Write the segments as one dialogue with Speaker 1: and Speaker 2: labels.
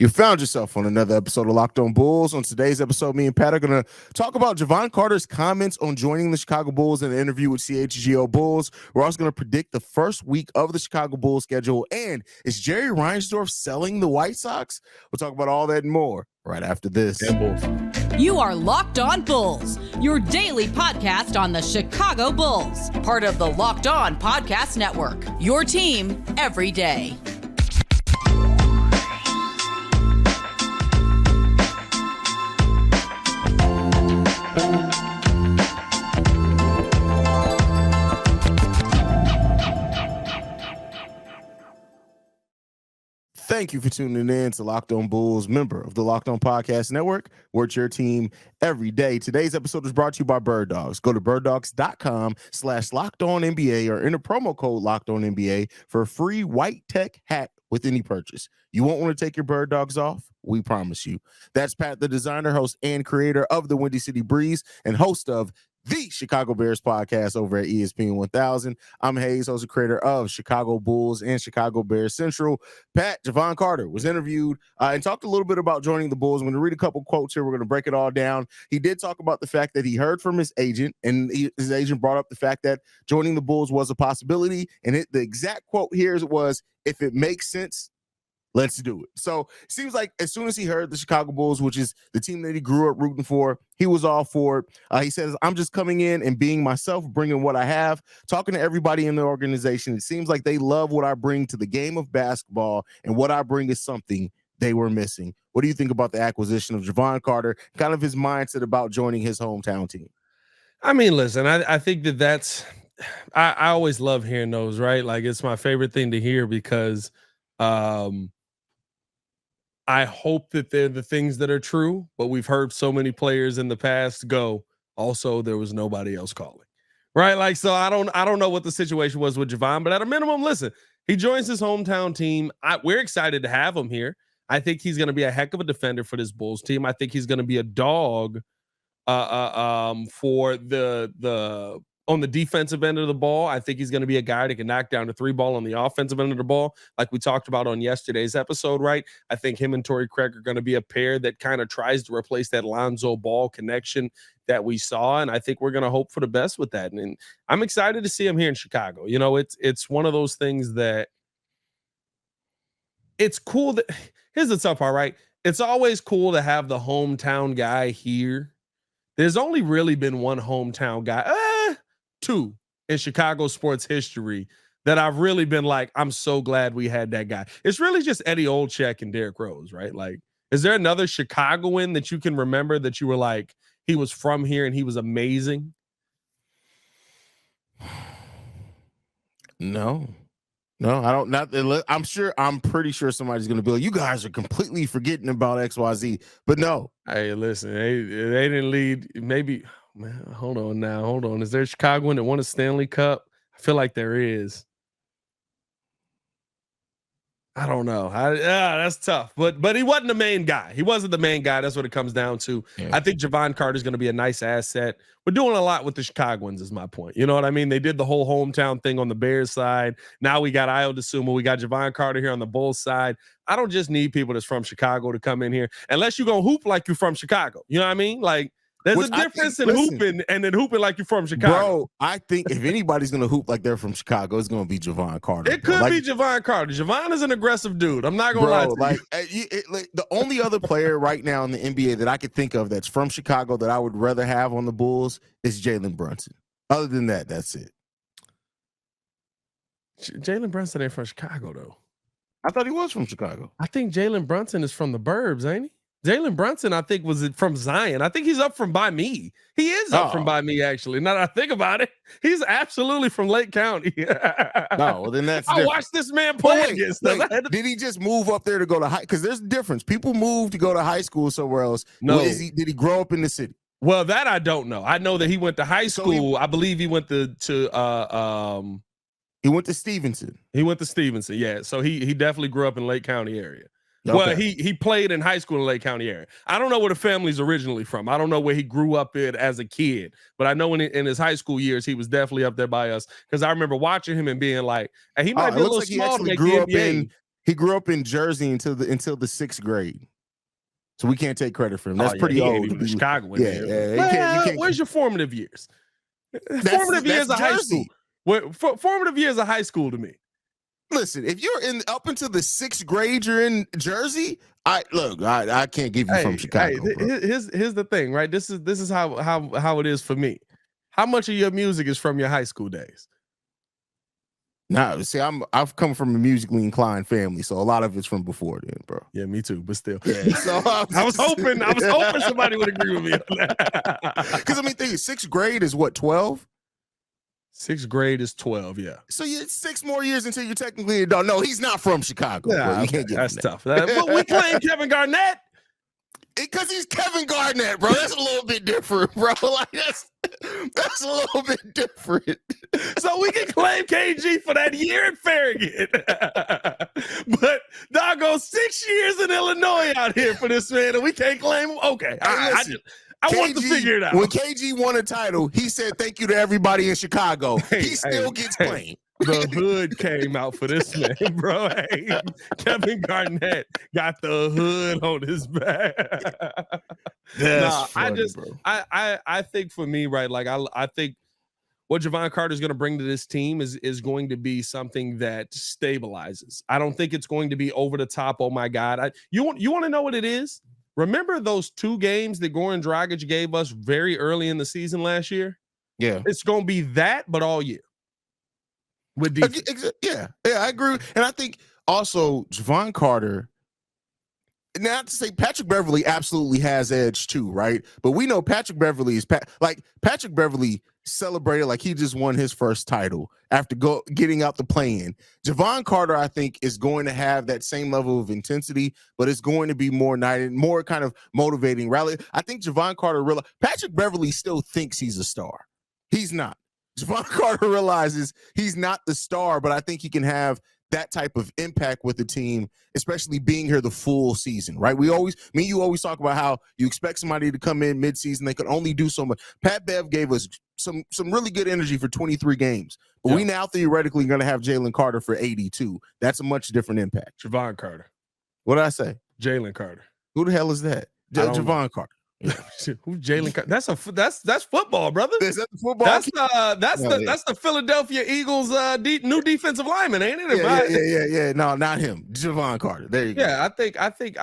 Speaker 1: You found yourself on another episode of Locked On Bulls. On today's episode, me and Pat are going to talk about Jevon Carter's comments on joining the Chicago Bulls in an interview with CHGO Bulls. We're also going to predict the first week of the Chicago Bulls schedule. And is Jerry Reinsdorf selling the White Sox? We'll talk about all that and more right after this.
Speaker 2: You are Locked On Bulls, your daily podcast on the Chicago Bulls. Part of the Locked On Podcast Network, your team every day.
Speaker 1: Thank you for tuning in to Locked On Bulls, member of the Locked On Podcast Network. We're your team every day. Today's episode is brought to you by Birddogs. Go to birddogs.com/LockedOnNBA or enter promo code LockedOnNBA for a free white tech hat with any purchase. You won't want to take your bird dogs off. We promise you. That's Pat the Designer, host and creator of the Windy City Breeze and host of the Chicago Bears podcast over at ESPN 1000. I'm Haize, host and creator of Chicago Bulls and Chicago Bears Central. Pat, Jevon Carter was interviewed and talked a little bit about joining the Bulls. I'm going to read a couple quotes here. We're going to break it all down. He did talk about the fact that he heard from his agent, and his agent brought up the fact that joining the Bulls was a possibility. And the exact quote here was, "If it makes sense, let's do it." So it seems like as soon as he heard the Chicago Bulls, which is the team that he grew up rooting for, he was all for it. He says, "I'm just coming in and being myself, bringing what I have, talking to everybody in the organization. It seems like they love what I bring to the game of basketball, and what I bring is something they were missing." What do you think about the acquisition of Jevon Carter, kind of his mindset about joining his hometown team?
Speaker 3: I mean, listen, I think that's I always love hearing those, right? Like, it's my favorite thing to hear because I hope that they're the things that are true, but we've heard so many players in the past go, also, there was nobody else calling, right? Like, so I don't know what the situation was with Jevon, but at a minimum, listen, he joins his hometown team. We're excited to have him here. I think he's going to be a heck of a defender for this Bulls team. I think he's going to be a dog for the on the defensive end of the ball. I think he's going to be a guy that can knock down the three ball on the offensive end of the ball, like we talked about on yesterday's episode, right? I think him and Torrey Craig are going to be a pair that kind of tries to replace that Lonzo Ball connection that we saw, and I think we're going to hope for the best with that. And I'm excited to see him here in Chicago. You know, it's one of those things that it's cool that here's the tough part, right? It's always cool to have the hometown guy here. There's only really been one hometown guy, two in Chicago sports history that I've really been like, I'm so glad we had that guy. It's really just Eddie Olczyk and Derrick Rose, right? Like, is there another Chicagoan that you can remember that you were like, he was from here and he was amazing?
Speaker 1: No, I don't. I'm pretty sure somebody's going to be like, you guys are completely forgetting about XYZ, but no.
Speaker 3: Hey, listen, they didn't lead. Maybe, man, hold on. Is there a Chicagoan that won a Stanley Cup? I feel like there is. I don't know. That's tough. But he wasn't the main guy. He wasn't the main guy. That's what it comes down to. Yeah. I think Jevon Carter is going to be a nice asset. We're doing a lot with the Chicagoans is my point. You know what I mean? They did the whole hometown thing on the Bears side. Now we got Ayo Dosunmu. We got Jevon Carter here on the Bulls side. I don't just need people that's from Chicago to come in here unless you're going to hoop like you're from Chicago. You know what I mean? Like, there's a difference in hooping and then hooping like you're from Chicago.
Speaker 1: Bro, I think if anybody's going to hoop like they're from Chicago, it's going to be Jevon Carter.
Speaker 3: It could be Jevon Carter. Jevon is an aggressive dude. I'm not going to lie to you.
Speaker 1: The only other player right now in the NBA that I could think of that's from Chicago that I would rather have on the Bulls is Jalen Brunson. Other than that, that's it.
Speaker 3: Jalen Brunson ain't from Chicago, though.
Speaker 1: I thought he was from Chicago.
Speaker 3: I think Jalen Brunson is from the burbs, ain't he? Jalen Brunson, I think, was from Zion. I think he's up from by me. He is up from by me, actually. Now that I think about it, he's absolutely from Lake County.
Speaker 1: No, well, then that's
Speaker 3: I watched this man play against us.
Speaker 1: Did he just move up there to go to high? Because there's a difference. People move to go to high school somewhere else.
Speaker 3: No.
Speaker 1: Did he grow up in the city?
Speaker 3: Well, that I don't know. I know that he went to high school. I believe he went to
Speaker 1: he went to Stevenson.
Speaker 3: Yeah. So he definitely grew up in Lake County area.
Speaker 1: Okay.
Speaker 3: Well, he played in high school in Lake County area. I don't know where the family's originally from. I don't know where he grew up in as a kid, but I know in his high school years, he was definitely up there by us because I remember watching him and being like, and he might be a little small to make the NBA.
Speaker 1: He grew up in Jersey until the 6th grade. So we can't take credit for him. That's pretty old.
Speaker 3: He was Chicago.
Speaker 1: Yeah.
Speaker 3: Where's your formative years?
Speaker 1: That's
Speaker 3: years of high
Speaker 1: Jersey.
Speaker 3: school. Formative years of high school to me.
Speaker 1: Listen, if you're up until the 6th grade, you're in Jersey. I can't give you from Chicago.
Speaker 3: Here's the thing, right? This is how it is for me. How much of your music is from your high school days?
Speaker 1: Nah, see, I've come from a musically inclined family, so a lot of it's from before then, bro.
Speaker 3: Yeah, me too, but still.
Speaker 1: Yeah, so
Speaker 3: I was hoping somebody would agree with me on that.
Speaker 1: Because think 6th grade is what, 12?
Speaker 3: 6th grade is 12, yeah.
Speaker 1: So you 6 more years until you're technically an adult. No, he's not from Chicago.
Speaker 3: Yeah,
Speaker 1: bro. You can't get
Speaker 3: that's
Speaker 1: that.
Speaker 3: tough. We claim Kevin Garnett.
Speaker 1: Because he's Kevin Garnett, bro. That's a little bit different, bro. Like that's a little bit different.
Speaker 3: So we can claim KG for that year in Farragut. But doggone 6 years in Illinois out here for this man, and we can't claim him. Okay. I wanted to figure it out.
Speaker 1: When KG won a title, he said thank you to everybody in Chicago. He still gets claimed.
Speaker 3: The hood came out for this man, bro. Hey, Kevin Garnett got the hood on his back.
Speaker 1: Funny, bro.
Speaker 3: I think for me, right, like I think what Jevon Carter is going to bring to this team is going to be something that stabilizes. I don't think it's going to be over the top. Oh my God. You want to know what it is? Remember those 2 games that Goran Dragic gave us very early in the season last year?
Speaker 1: Yeah.
Speaker 3: It's going to be that, but all year. With
Speaker 1: yeah, I agree. And I think also Jevon Carter, not to say Patrick Beverley absolutely has edge too, right? But we know Patrick Beverley is Patrick Beverley celebrated like he just won his first title after getting out the play-in. Jevon Carter, I think, is going to have that same level of intensity, but it's going to be more kind of motivating. Rally. I think Jevon Carter Patrick Beverley still thinks he's a star. He's not. Jevon Carter realizes he's not the star, but I think he can have that type of impact with the team, especially being here the full season, right? You always talk about how you expect somebody to come in mid-season. They could only do so much. Pat Bev gave us some really good energy for 23 games, but we now theoretically going to have Jalen Carter for 82. That's a much different impact.
Speaker 3: Jevon Carter.
Speaker 1: What did I say?
Speaker 3: Jalen Carter.
Speaker 1: Who the hell is that? Jevon Carter.
Speaker 3: Yeah. Who's Jalen Carter? That's football, brother.
Speaker 1: Is that the football?
Speaker 3: That's the Philadelphia Eagles new defensive lineman, ain't it?
Speaker 1: Yeah. No, not him. Jevon Carter. There you go.
Speaker 3: Yeah, I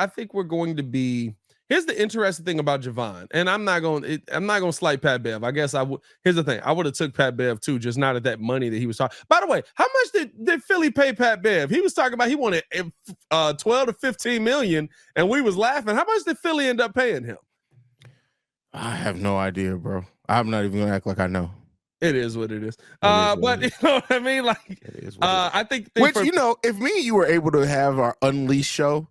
Speaker 3: think we're going to be. Here's the interesting thing about Jevon, and I'm not going to slight Pat Bev. I guess I would. Here's the thing: I would have took Pat Bev too, just not at that money that he was talking. By the way, how much did Philly pay Pat Bev? He was talking about he wanted 12 to 15 million, and we was laughing. How much did Philly end up paying him?
Speaker 1: I have no idea, bro. I'm not even gonna act like I know.
Speaker 3: It is what it is. But you know what I mean? Like, it is I think.
Speaker 1: If me and you were able to have our Unleashed show,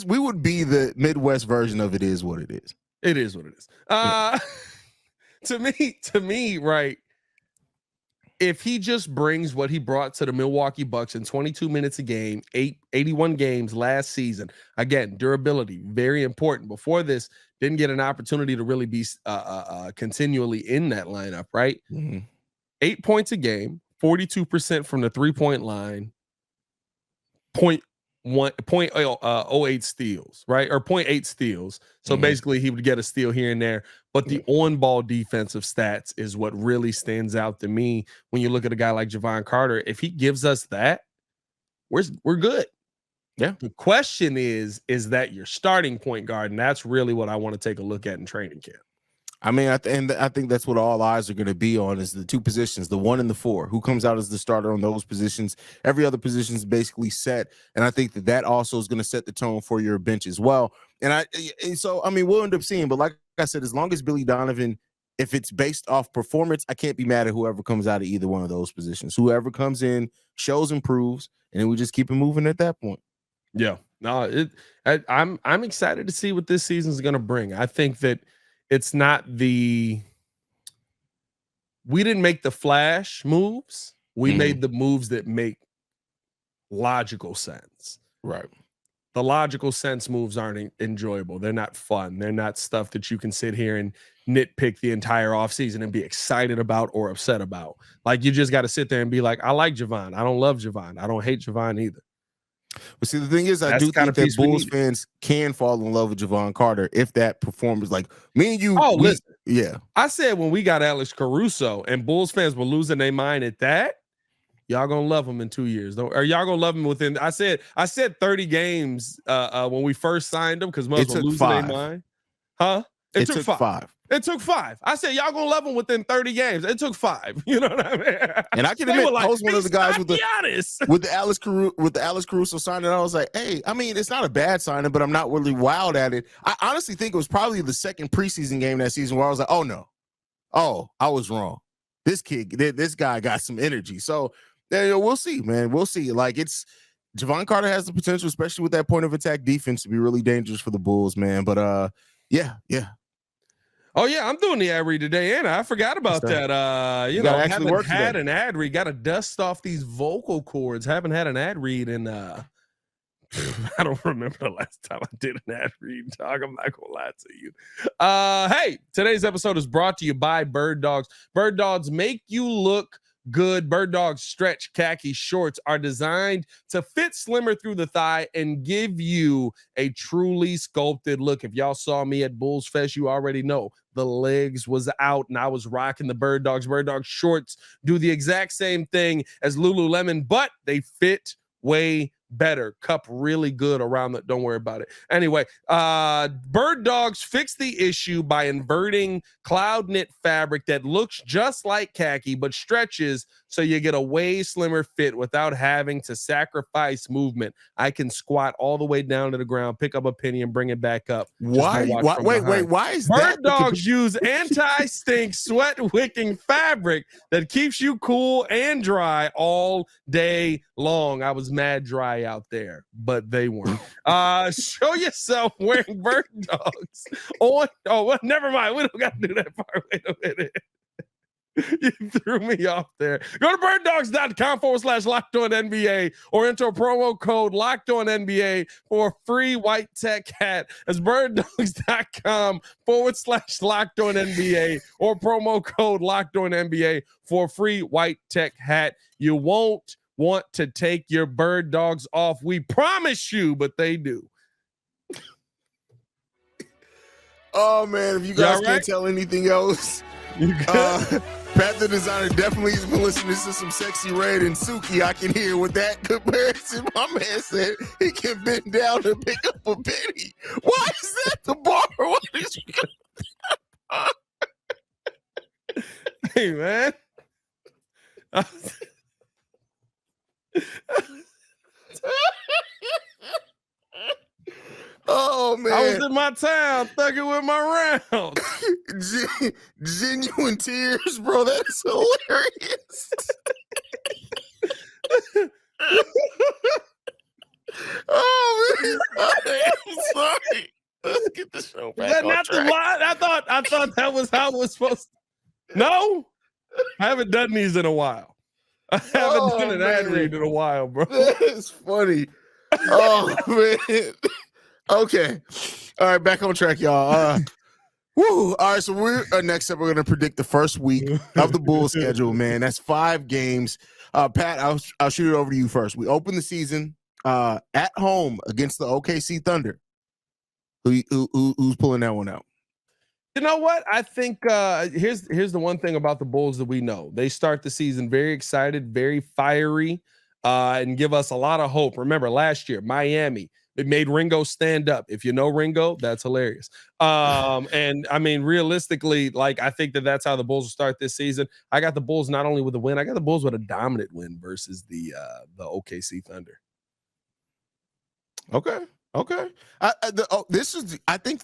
Speaker 1: we would be the Midwest version of It Is What It Is.
Speaker 3: It is what it is. To me, right? If he just brings what he brought to the Milwaukee Bucks in 22 minutes a game, 81 games last season, again, durability, very important. Before this, didn't get an opportunity to really be continually in that lineup, right?
Speaker 1: Mm-hmm.
Speaker 3: 8 points a game, 42% from the 3-point line, 0.08 steals, right? Or 0.8 steals. So basically he would get a steal here and there. But the on-ball defensive stats is what really stands out to me when you look at a guy like Jevon Carter. If he gives us that, we're good.
Speaker 1: Yeah.
Speaker 3: The question is that your starting point guard? And that's really what I want to take a look at in training camp.
Speaker 1: I mean, I think that's what all eyes are going to be on is the 2 positions, the 1 and the 4. Who comes out as the starter on those positions? Every other position is basically set, and I think that also is going to set the tone for your bench as well. And so we'll end up seeing. But like I said, as long as Billy Donovan, if it's based off performance, I can't be mad at whoever comes out of either one of those positions. Whoever comes in, shows, improves, and then we just keep it moving at that point.
Speaker 3: Yeah, no, I'm excited to see what this season is going to bring. I think that. It's not we didn't make the flash moves. We made the moves that make logical sense.
Speaker 1: Right.
Speaker 3: The logical sense moves aren't enjoyable. They're not fun. They're not stuff that you can sit here and nitpick the entire offseason and be excited about or upset about. Like, you just got to sit there and be like, I like Jevon. I don't love Jevon. I don't hate Jevon either.
Speaker 1: But see, the thing is, I
Speaker 3: That's
Speaker 1: do
Speaker 3: the kind
Speaker 1: think
Speaker 3: of
Speaker 1: that
Speaker 3: piece we
Speaker 1: Bulls
Speaker 3: need.
Speaker 1: fans can fall in love with Jevon Carter if that performance, like me and you.
Speaker 3: Oh, listen.
Speaker 1: Yeah.
Speaker 3: I said when we got Alex Caruso and Bulls fans were losing their mind at that, y'all gonna love him in 2 years. Or y'all gonna love him within. I said 30 games when we first signed him because most
Speaker 1: It
Speaker 3: were
Speaker 1: took
Speaker 3: losing their
Speaker 1: 5.
Speaker 3: mind. Huh? It took 5. It took 5. I said y'all gonna love him within 30 games. It took 5. You know what I mean?
Speaker 1: And I can
Speaker 3: They
Speaker 1: admit,
Speaker 3: were like,
Speaker 1: I was one of the guys with the
Speaker 3: Giannis.
Speaker 1: with the Alex Caruso signing. I was like, hey, I mean, it's not a bad signing, but I'm not really wild at it. I honestly think it was probably the second preseason game that season where I was like, oh no, I was wrong. This guy got some energy. So we'll see, man. We'll see. Like Jevon Carter has the potential, especially with that point of attack defense, to be really dangerous for the Bulls, man. But yeah.
Speaker 3: Oh yeah, I'm doing the ad read today, and I forgot about that. You know, haven't had an ad read. Got to dust off these vocal cords. Haven't had an ad read in. I don't remember the last time I did an ad read. Dog, I'm not gonna lie to you. Hey, today's episode is brought to you by Birddogs. Birddogs make you look good. Birddogs stretch khaki shorts are designed to fit slimmer through the thigh and give you a truly sculpted look. If y'all saw me at Bulls Fest, you already know the legs was out and I was rocking the Birddogs. Birddogs shorts do the exact same thing as Lululemon, but they fit way better. Cup really good around that. Don't worry about it. Anyway, Birddogs fix the issue by inverting cloud knit fabric that looks just like khaki but stretches so you get a way slimmer fit without having to sacrifice movement. I can squat all the way down to the ground, pick up a penny and bring it back up.
Speaker 1: Why is that?
Speaker 3: Birddogs use anti-stink sweat wicking fabric that keeps you cool and dry all day long. I was mad dry out there, but they weren't. Show yourself wearing Birddogs on. Oh, well, never mind. We don't got to do that part. Wait a minute. You threw me off there. Go to birddogs.com/LockedOnNBA or enter a promo code LockedOnNBA for a free white tech hat. That's birddogs.com/LockedOnNBA or promo code LockedOnNBA for a free white tech hat. You won't want to take your Birddogs off. We promise you, but they do.
Speaker 1: Oh man, if you guys can't tell anything else, Pat the Designer definitely has been listening to some Sexy Red and Suki. I can hear with that comparison. My man said he can bend down and pick up a penny. Why is that the bar? What is
Speaker 3: Hey man.
Speaker 1: Oh man,
Speaker 3: I was in my town thugging with my rounds.
Speaker 1: Genuine tears, bro. That's hilarious. Oh man, I'm sorry. Let's get the show back.
Speaker 3: Is that not the line? I thought that was how it was supposed to. No, I haven't done these in a while. I haven't done an ad read in a while, bro.
Speaker 1: That is funny. Oh man. Okay. All right, back on track, y'all. Woo. All right, so next up, we're gonna predict the first week of the Bulls schedule, man. That's 5 games. Pat, I'll shoot it over to you first. We open the season at home against the OKC Thunder. Who's pulling that one out?
Speaker 3: You know what? I think here's the one thing about the Bulls that we know. They start the season very excited, very fiery, and give us a lot of hope. Remember last year, Miami, it made Ringo stand up. If you know Ringo, that's hilarious. And I mean, realistically, like I think that's how the Bulls will start this season. I got the Bulls not only with a win, I got the Bulls with a dominant win versus the OKC Thunder.
Speaker 1: Okay. I think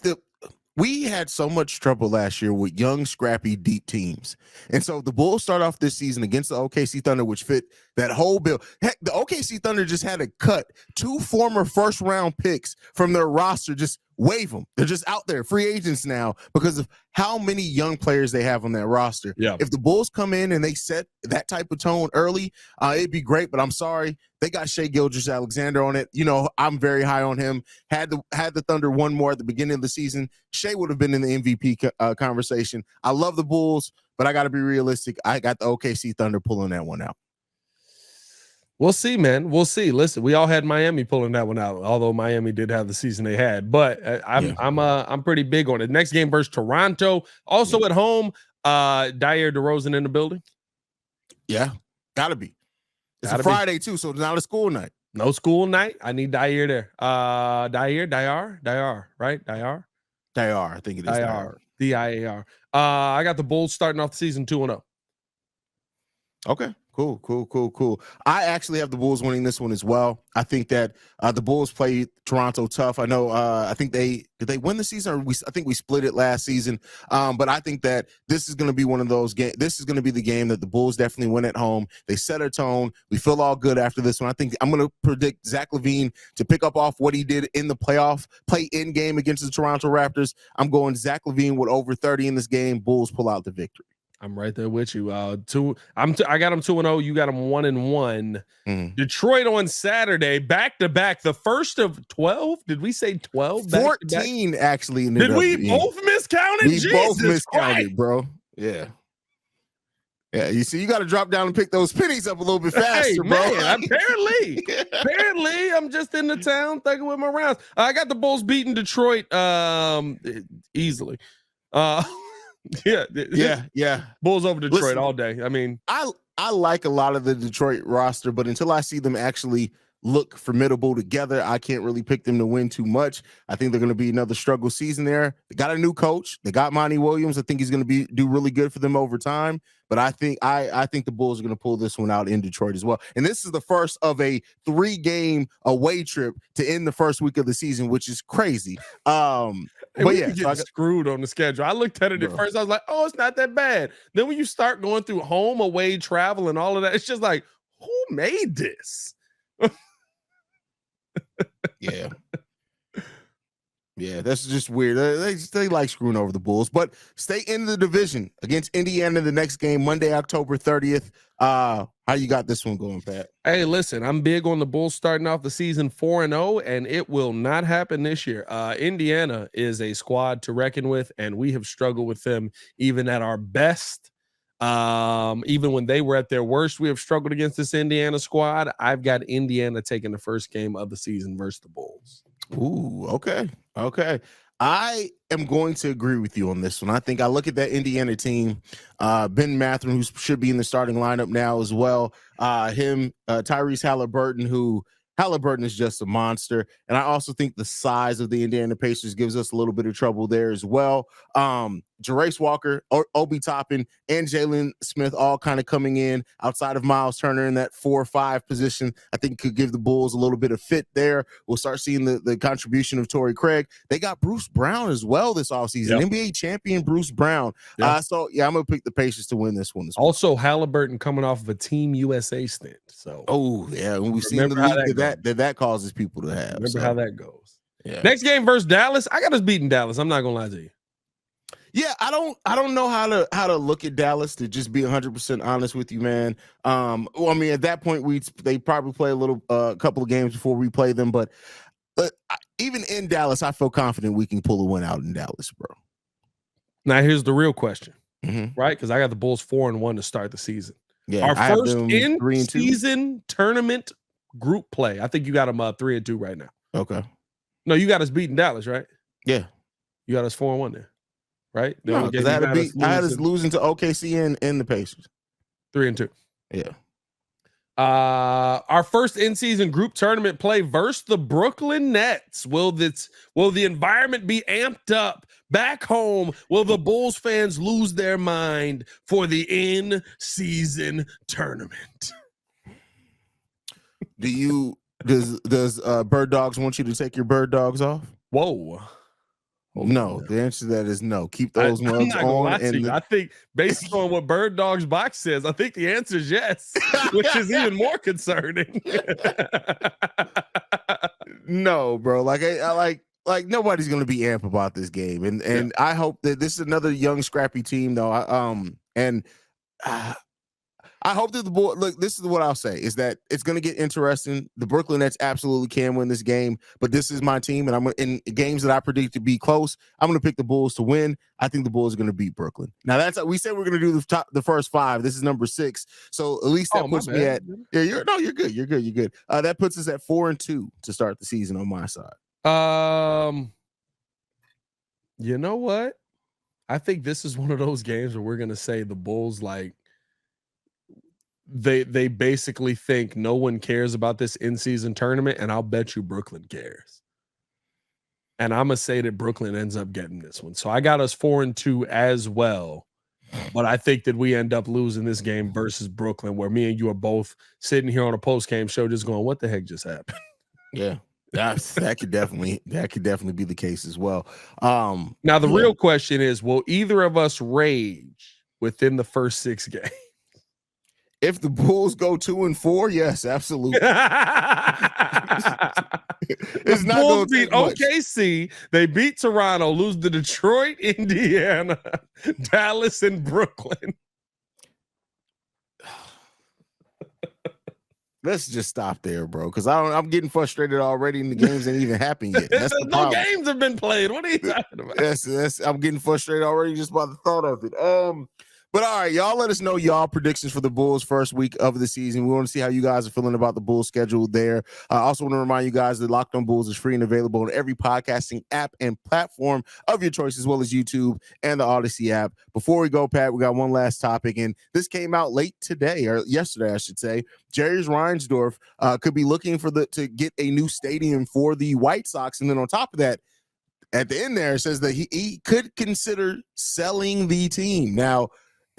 Speaker 1: we had so much trouble last year with young, scrappy, deep teams. And so the Bulls start off this season against the OKC Thunder, which fit that whole bill. Heck, the OKC Thunder just had to cut 2 former first-round picks from their roster, just waive them. They're just out there, free agents now, because of how many young players they have on that roster.
Speaker 3: Yeah.
Speaker 1: If the Bulls come in and they set that type of tone early, it'd be great, but I'm sorry. They got Shai Gilgeous-Alexander on it. You know, I'm very high on him. Had the Thunder one more at the beginning of the season, Shai would have been in the MVP conversation. I love the Bulls, but I got to be realistic. I got the OKC Thunder pulling that one out.
Speaker 3: We'll see, man. We'll see. Listen, we all had Miami pulling that one out, although Miami did have the season they had. But I'm pretty big on it. Next game versus Toronto, also at home. Dyer DeRozan in the building.
Speaker 1: Yeah, gotta be. It's a Friday too, so it's not a school night.
Speaker 3: No school night. I need Dyer there. Dyer, right? Dyer.
Speaker 1: I think it is Dyer.
Speaker 3: Diar. I got the Bulls starting off the season 2-0.
Speaker 1: Okay. Cool. I actually have the Bulls winning this one as well. I think that the Bulls played Toronto tough. I know. I think did they win the season? Or I think we split it last season. But I think that this is going to be one of those games. This is going to be the game that the Bulls definitely win at home. They set a tone. We feel all good after this one. I think I'm going to predict Zach LaVine to pick up off what he did in the play-in game against the Toronto Raptors. I'm going Zach LaVine with over 30 in this game. Bulls pull out the victory.
Speaker 3: I'm right there with you. I got them 2-0. You got them 1-1. Detroit on Saturday, back to back. The first of 12. Did we say 12?
Speaker 1: 14 actually.
Speaker 3: Did we both miscount it?
Speaker 1: We both miscounted, bro. Yeah. You see, you got to drop down and pick those pennies up a little bit faster, bro.
Speaker 3: Man, apparently, I'm just in the town thinking with my rounds. I got the Bulls beating Detroit easily. Yeah. Bulls over Detroit all day. I mean,
Speaker 1: I like a lot of the Detroit roster, but until I see them actually look formidable together, I can't really pick them to win too much. I think they're going to be another struggle season there. They got a new coach. They got Monty Williams. I think he's going to do really good for them over time. But I think the Bulls are going to pull this one out in Detroit as well. And this is the first of a 3-game away trip to end the first week of the season, which is crazy.
Speaker 3: But yeah, so I got screwed on the schedule. I looked at it at first. I was like, oh, it's not that bad. Then when you start going through home, away, travel, and all of that, it's just like, who made this?
Speaker 1: Yeah, that's just weird. They like screwing over the Bulls, but stay in the division against Indiana the next game, Monday, October 30th. How you got this one going, Pat?
Speaker 3: Hey, listen, I'm big on the Bulls starting off the season 4-0, and it will not happen this year. Indiana is a squad to reckon with, and we have struggled with them even at our best. Even when they were at their worst, we have struggled against this Indiana squad. I've got Indiana taking the first game of the season versus the Bulls.
Speaker 1: Ooh, okay. I am going to agree with you on this one. I think I look at that Indiana team, Ben Mathurin, who should be in the starting lineup now as well. Tyrese Halliburton is just a monster. And I also think the size of the Indiana Pacers gives us a little bit of trouble there as well. Jarace Walker, Obi Toppin, and Jalen Smith all kind of coming in outside of Miles Turner in that 4-5 position. I think could give the Bulls a little bit of fit there. We'll start seeing the contribution of Torrey Craig. They got Bruce Brown as well this offseason. Yep. NBA champion Bruce Brown. Yep. I'm going to pick the Pacers to win this one as well.
Speaker 3: Also, Halliburton coming off of a Team USA stint. So,
Speaker 1: when we've seen the league that causes people to have.
Speaker 3: Remember how that goes. Yeah. Next game versus Dallas. I got us beating Dallas. I'm not going to lie to you.
Speaker 1: Yeah, I don't know how to look at Dallas, to just be 100% honest with you, man. At that point they probably play a couple of games before we play them, but even in Dallas, I feel confident we can pull a win out in Dallas, bro.
Speaker 3: Now here's the real question, right? Because I got the Bulls 4-1 to start the season.
Speaker 1: Yeah,
Speaker 3: our first in-season tournament group play. I think you got them 3-2 right now.
Speaker 1: Okay.
Speaker 3: No, you got us beating Dallas, right?
Speaker 1: Yeah,
Speaker 3: you got us 4-1 there. Right?
Speaker 1: No, because I had us losing to OKC and the Pacers.
Speaker 3: 3-2.
Speaker 1: Yeah.
Speaker 3: Our first in-season group tournament play versus the Brooklyn Nets. Will the environment be amped up back home? Will the Bulls fans lose their mind for the in-season tournament?
Speaker 1: Does Birddogs want you to take your Birddogs off?
Speaker 3: Whoa.
Speaker 1: No, the answer to that is no. Keep those mugs on.
Speaker 3: I think based on what Birddogs box says, I think the answer is yes, which is even more concerning.
Speaker 1: No, bro. Like nobody's gonna be amped about this game, and I hope that this is another young, scrappy team, though. I I hope that the Bulls, look, this is what I'll say, is that it's going to get interesting. The Brooklyn Nets absolutely can win this game, but this is my team, and I'm in games that I predict to be close. I'm going to pick the Bulls to win. I think the Bulls are going to beat Brooklyn. Now, we said we're going to do the first 5. This is number 6, so at least that puts me at you're good. You're good. That puts us at 4-2 to start the season on my side.
Speaker 3: You know what? I think this is one of those games where we're going to say the Bulls, like, they basically think no one cares about this in-season tournament, and I'll bet you Brooklyn cares. And I'm gonna say that Brooklyn ends up getting this one. So I got us 4-2 as well. But I think that we end up losing this game versus Brooklyn, where me and you are both sitting here on a post-game show just going, what the heck just happened?
Speaker 1: Yeah. That could definitely be the case as well.
Speaker 3: Now the real question is, will either of us rage within the first 6 games?
Speaker 1: If the Bulls go 2-4, yes, absolutely.
Speaker 3: It's not Bulls beat OKC. They beat Toronto, lose to Detroit, Indiana, Dallas, and Brooklyn.
Speaker 1: Let's just stop there, bro, because I'm getting frustrated already, and the games ain't even happened yet. That's the
Speaker 3: no games have been played. What are you talking about?
Speaker 1: I'm getting frustrated already just by the thought of it. But all right, y'all let us know y'all predictions for the Bulls first week of the season. We want to see how you guys are feeling about the Bulls schedule there. I also want to remind you guys that Locked On Bulls is free and available on every podcasting app and platform of your choice, as well as YouTube and the Odyssey app. Before we go, Pat, we got one last topic, and this came out late today, or yesterday, I should say. Jerry Reinsdorf could be looking to get a new stadium for the White Sox, and then on top of that, at the end there, it says that he could consider selling the team. Now,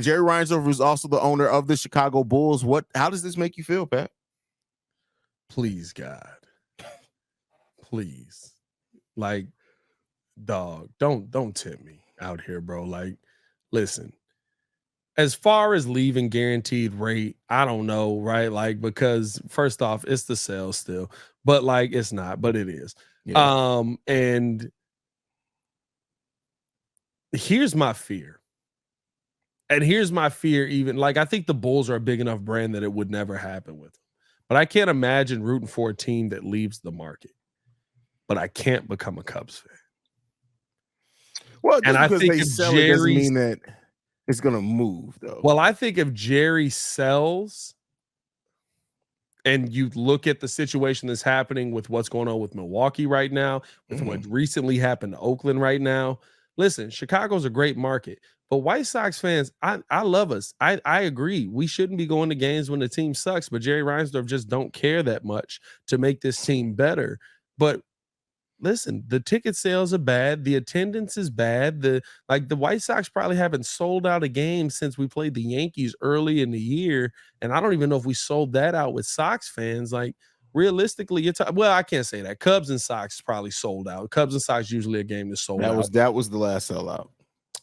Speaker 1: Jerry Reinsdorf is also the owner of the Chicago Bulls. How does this make you feel, Pat?
Speaker 3: Please, God. Please. Like, dog, don't tempt me out here, bro. Like, listen. As far as leaving guaranteed rate, I don't know, right? Like, because first off, it's the sale still. But like it's not, but it is. Yeah. And here's my fear. And here's my fear, even like I think the Bulls are a big enough brand that it would never happen with them. But I can't imagine rooting for a team that leaves the market. But I can't become a Cubs fan.
Speaker 1: Well, and I think if Jerry doesn't mean that it's gonna move, though.
Speaker 3: Well, I think if Jerry sells, and you look at the situation that's happening with what's going on with Milwaukee right now, with what recently happened to Oakland right now. Listen, Chicago's a great market. But White Sox fans, I love us. I agree. We shouldn't be going to games when the team sucks, but Jerry Reinsdorf just don't care that much to make this team better. But listen, the ticket sales are bad. The attendance is bad. The White Sox probably haven't sold out a game since we played the Yankees early in the year. And I don't even know if we sold that out with Sox fans. Like, realistically, well, I can't say that. Cubs and Sox probably sold out. Cubs and Sox usually a game that's sold out.
Speaker 1: That was the last sellout.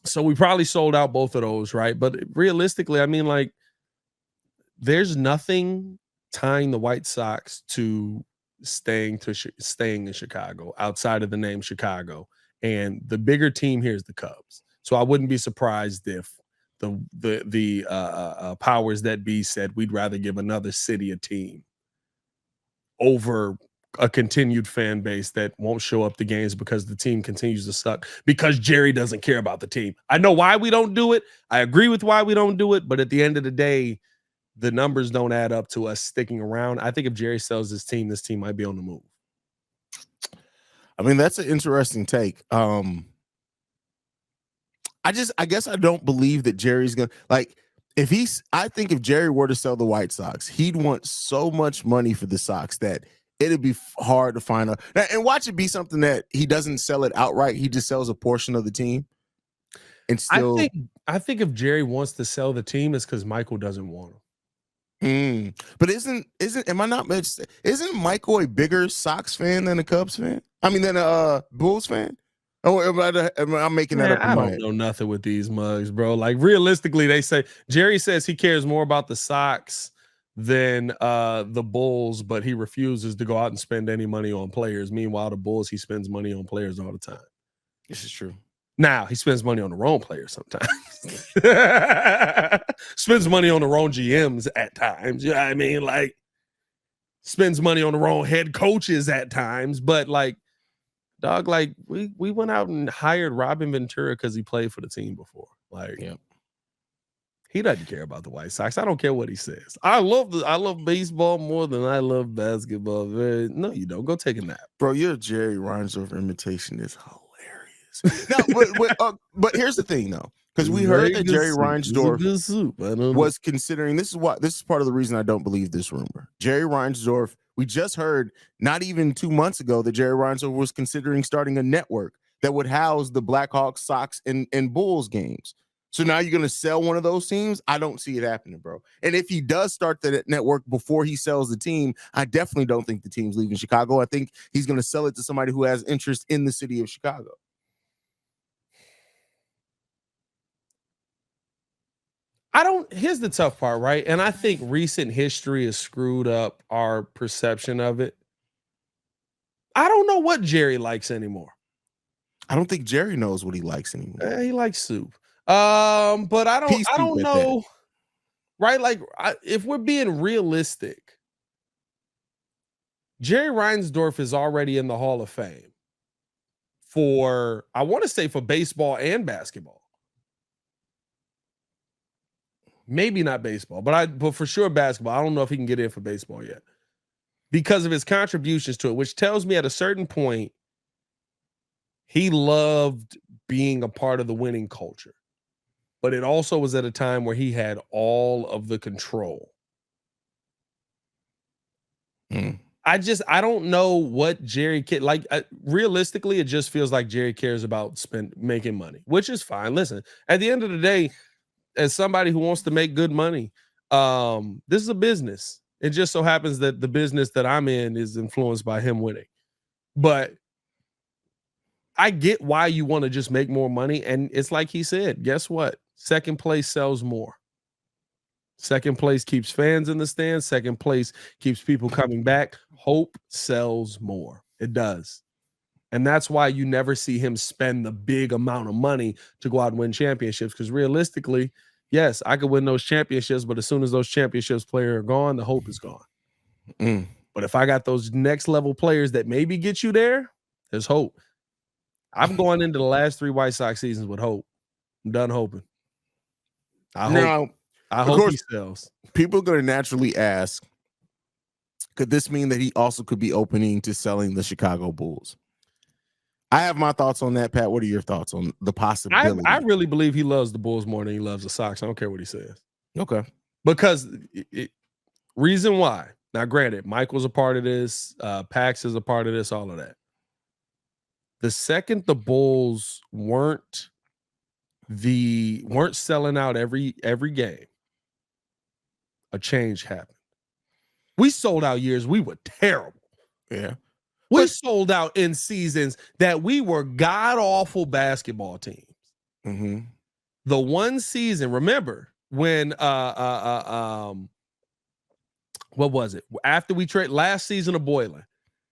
Speaker 3: So we probably sold out both of those, right? But realistically, I mean, like, there's nothing tying the White Sox to staying in Chicago outside of the name Chicago. And the bigger team here is the Cubs. So I wouldn't be surprised if the powers that be said we'd rather give another city a team over a continued fan base that won't show up to games because the team continues to suck because Jerry doesn't care about the team. I know why we don't do it. I agree with why we don't do it. But at the end of the day, the numbers don't add up to us sticking around. I think if Jerry sells this team might be on the move.
Speaker 1: I mean, that's an interesting take. I guess I don't believe that Jerry's going to, like, I think if Jerry were to sell the White Sox, he'd want so much money for the Sox that it'd be hard to find out. And watch it be something that he doesn't sell it outright. He just sells a portion of the team. And still,
Speaker 3: I think if Jerry wants to sell the team, it's because Michael doesn't want him.
Speaker 1: But isn't Michael a bigger Sox fan than a Cubs fan? I mean, than a Bulls fan? Oh, am I making that up?
Speaker 3: I don't know nothing with these mugs, bro. Like, realistically, they say Jerry says he cares more about the Sox than the Bulls, but he refuses to go out and spend any money on players. Meanwhile, the Bulls, he spends money on players all the time.
Speaker 1: This is true.
Speaker 3: Now, he spends money on the wrong players sometimes. Spends money on the wrong GMs at times. You know what I mean? Like, spends money on the wrong head coaches at times. But, like, dog, like, we went out and hired Robin Ventura because he played for the team before. Like,
Speaker 1: yeah.
Speaker 3: He doesn't care about the White Sox. I don't care what he says. I love baseball more than I love basketball. No, you don't. Go take a nap.
Speaker 1: Bro, your Jerry Reinsdorf imitation is hilarious. No, but here's the thing, though. Because we heard that Jerry Reinsdorf was considering, this is part of the reason I don't believe this rumor. Jerry Reinsdorf, we just heard not even 2 months ago that Jerry Reinsdorf was considering starting a network that would house the Blackhawks, Sox, and Bulls games. So now you're going to sell one of those teams? I don't see it happening, bro. And if he does start the network before he sells the team, I definitely don't think the team's leaving Chicago. I think he's going to sell it to somebody who has interest in the city of Chicago.
Speaker 3: Here's the tough part, right? And I think recent history has screwed up our perception of it. I don't know what Jerry likes anymore.
Speaker 1: I don't think Jerry knows what he likes anymore.
Speaker 3: He likes soup. But I don't know, right? Like, if we're being realistic, Jerry Reinsdorf is already in the Hall of Fame for, I want to say, for baseball and basketball. Maybe not baseball, but for sure basketball. I don't know if he can get in for baseball yet because of his contributions to it, which tells me at a certain point he loved being a part of the winning culture. But it also was at a time where he had all of the control. I don't know what Jerry like. Realistically, it just feels like Jerry cares about making money, which is fine. Listen, at the end of the day, as somebody who wants to make good money, this is a business. It just so happens that the business that I'm in is influenced by him winning. But I get why you want to just make more money. And it's like he said, guess what? Second place sells more. Second place keeps fans in the stands. Second place keeps people coming back. Hope sells more. It does. And that's why you never see him spend the big amount of money to go out and win championships. Because realistically, yes, I could win those championships, but as soon as those championships players are gone, the hope is gone. But if I got those next level players that maybe get you there, there's hope. I'm going into the last 3 White Sox seasons with hope. I'm done hoping. I hope he sells.
Speaker 1: People are going to naturally ask, could this mean that he also could be opening to selling the Chicago Bulls? I have my thoughts on that, Pat. What are your thoughts on the possibility?
Speaker 3: I really believe he loves the Bulls more than he loves the Sox. I don't care what he says.
Speaker 1: Okay.
Speaker 3: Because reason why. Now, granted, Mike was a part of this. Pax is a part of this, all of that. The second the Bulls weren't selling out every game, a change happened. We sold out years we were terrible.
Speaker 1: Yeah.
Speaker 3: We sold out in seasons that we were god-awful basketball teams.
Speaker 1: Mm-hmm.
Speaker 3: The one season, remember when what was it? After we trade last season of Boylan,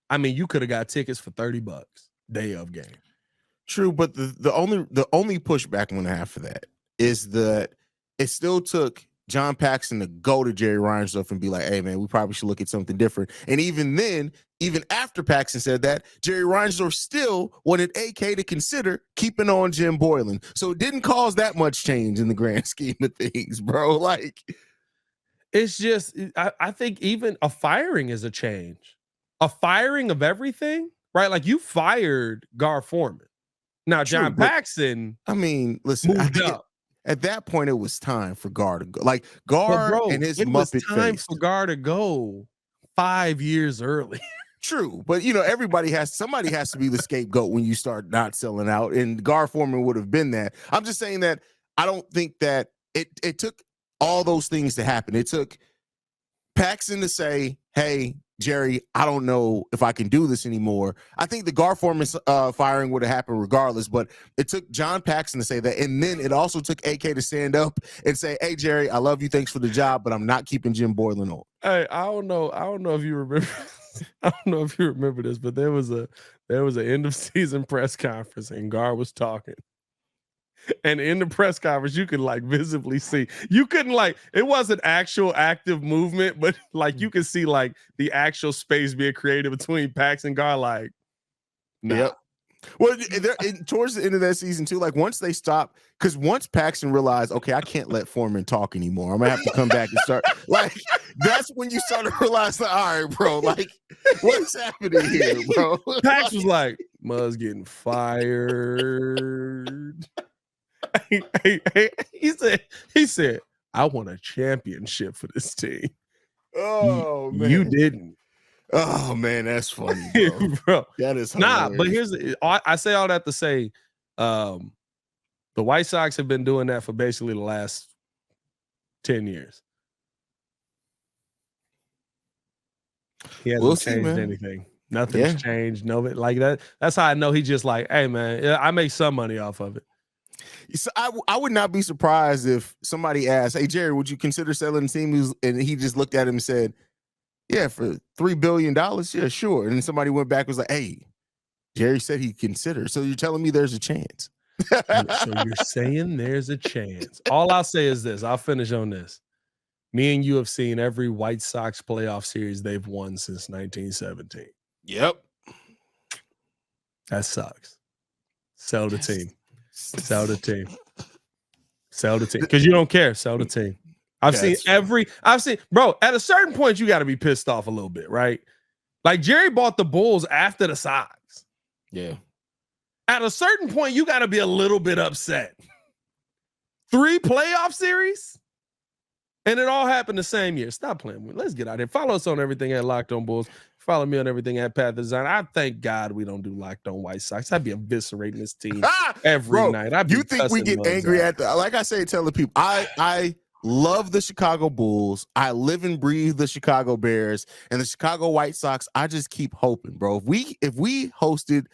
Speaker 3: I mean, you could have got tickets for $30 day of game.
Speaker 1: True, but the only pushback I'm gonna have for that is that it still took John Paxson to go to Jerry Reinsdorf and be like, hey man, we probably should look at something different. And even then, even after Paxson said that, Jerry Reinsdorf still wanted AK to consider keeping on Jim Boylan. So it didn't cause that much change in the grand scheme of things, bro. Like,
Speaker 3: it's just, I think even a firing is a change. A firing of everything, right? Like, you fired Gar Forman. Now, John Paxson,
Speaker 1: I mean, listen,
Speaker 3: moved up.
Speaker 1: At that point, it was time for Gar to go. Like, Gar and his Muppet face. It was time
Speaker 3: for Gar to go 5 years early.
Speaker 1: True, but you know, somebody has to be the scapegoat when you start not selling out, and Gar Forman would have been that. I'm just saying that I don't think that it took all those things to happen. It took Paxson to say, hey, Jerry, I don't know if I can do this anymore. I think the Gar Forman firing would have happened regardless, but it took John Paxson to say that. And then it also took AK to stand up and say, hey, Jerry, I love you. Thanks for the job, but I'm not keeping Jim Boylan on.
Speaker 3: Hey, I don't know if you remember. I don't know if you remember this, but there was an end of season press conference and Gar was talking. And in the press conference, you could like visibly see. You couldn't like it wasn't actual active movement, but like you could see like the actual space being created between Pax and Gar. Like, nah.
Speaker 1: Yep. Well, towards the end of that season too, like once they stopped, because once Paxton realized, okay, I can't let Foreman talk anymore. I'm gonna have to come back and start. Like that's when you start to realize, like, all right, bro, like what's happening here, bro?
Speaker 3: Pax was like, Muzz getting fired. He said, I want a championship for this team.
Speaker 1: Oh man,
Speaker 3: you didn't.
Speaker 1: Oh man, that's funny, bro.
Speaker 3: Bro.
Speaker 1: That is hilarious.
Speaker 3: But I say all that to say, the White Sox have been doing that for basically the last 10 years. He hasn't changed anything. Nothing's changed. No, like that. That's how I know he just like, hey man, I make some money off of it.
Speaker 1: So I would not be surprised if somebody asked, "Hey Jerry, would you consider selling the team?" And he just looked at him and said, "Yeah, for $3 billion, yeah, sure." And then somebody went back and was like, "Hey, Jerry said he'd consider. So you're telling me there's a chance?"
Speaker 3: So you're saying there's a chance. All I'll say is this. I'll finish on this. Me and you have seen every White Sox playoff series they've won since 1917.
Speaker 1: Yep.
Speaker 3: That sucks. Sell the team. Sell the team. Sell the team. Because you don't care. Sell the team. I've seen, bro, at a certain point, you got to be pissed off a little bit, right? Like Jerry bought the Bulls after the Sox.
Speaker 1: Yeah.
Speaker 3: At a certain point, you got to be a little bit upset. 3 playoff series? And it all happened the same year. Stop playing with me. Let's get out here. Follow us on everything at Locked On Bulls. Follow me on everything at Pat The Designer. I thank God we don't do Locked On White Sox. I'd be eviscerating this team every night.
Speaker 1: You think we get angry at the, like I say, telling people, I love the Chicago Bulls. I live and breathe the Chicago Bears and the Chicago White Sox. I just keep hoping, bro. If we hosted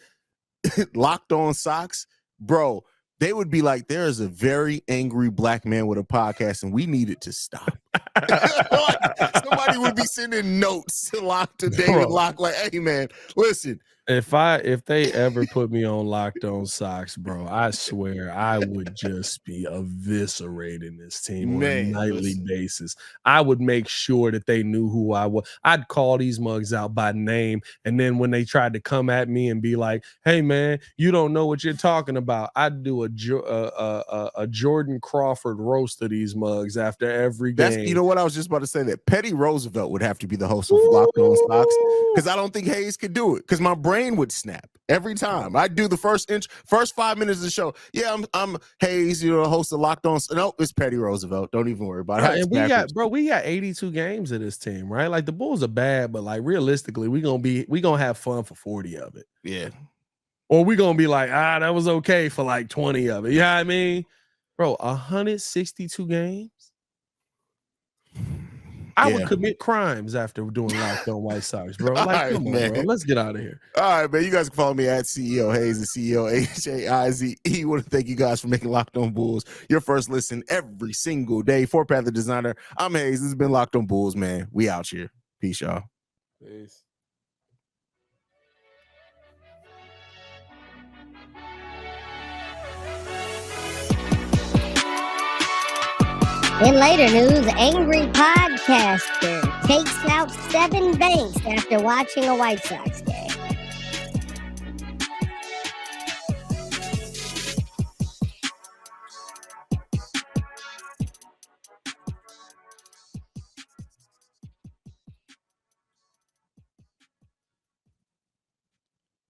Speaker 1: Locked On Sox, bro, they would be like, there is a very angry black man with a podcast and we need it to stop. Like, somebody would be sending notes to David Locke like, hey man, listen.
Speaker 3: If they ever put me on Locked On Sox, bro, I swear I would just be eviscerating this team on a nightly basis. I would make sure that they knew who I was. I'd call these mugs out by name, and then when they tried to come at me and be like, "Hey man, you don't know what you're talking about," I'd do a Jordan Crawford roast of these mugs after every game.
Speaker 1: You know what I was just about to say? That Petty Roosevelt would have to be the host of Locked On Sox because I don't think Haize could do it because my brain would snap every time. I do the first 5 minutes of the show. Yeah, I'm Haize, host of Locked On. No, it's Petty Roosevelt. Don't even worry about it.
Speaker 3: And we got 82 games of this team, right? Like the Bulls are bad, but like realistically, we gonna have fun for 40 of it.
Speaker 1: Yeah.
Speaker 3: Or we gonna be like, that was okay for like 20 of it. You know what I mean? Bro, 162 games. I would commit crimes after doing Locked On White Sox, bro. Like, come on, bro. Let's get out of here.
Speaker 1: All right, man. You guys can follow me at CEO Haize, the CEO Haize. Want to thank you guys for making Locked On Bulls your first listen every single day. For Pat The Designer, I'm Haize. This has been Locked On Bulls, man. We out here. Peace, y'all.
Speaker 3: Peace.
Speaker 4: In later news, angry podcaster takes out 7 banks after watching a White Sox game.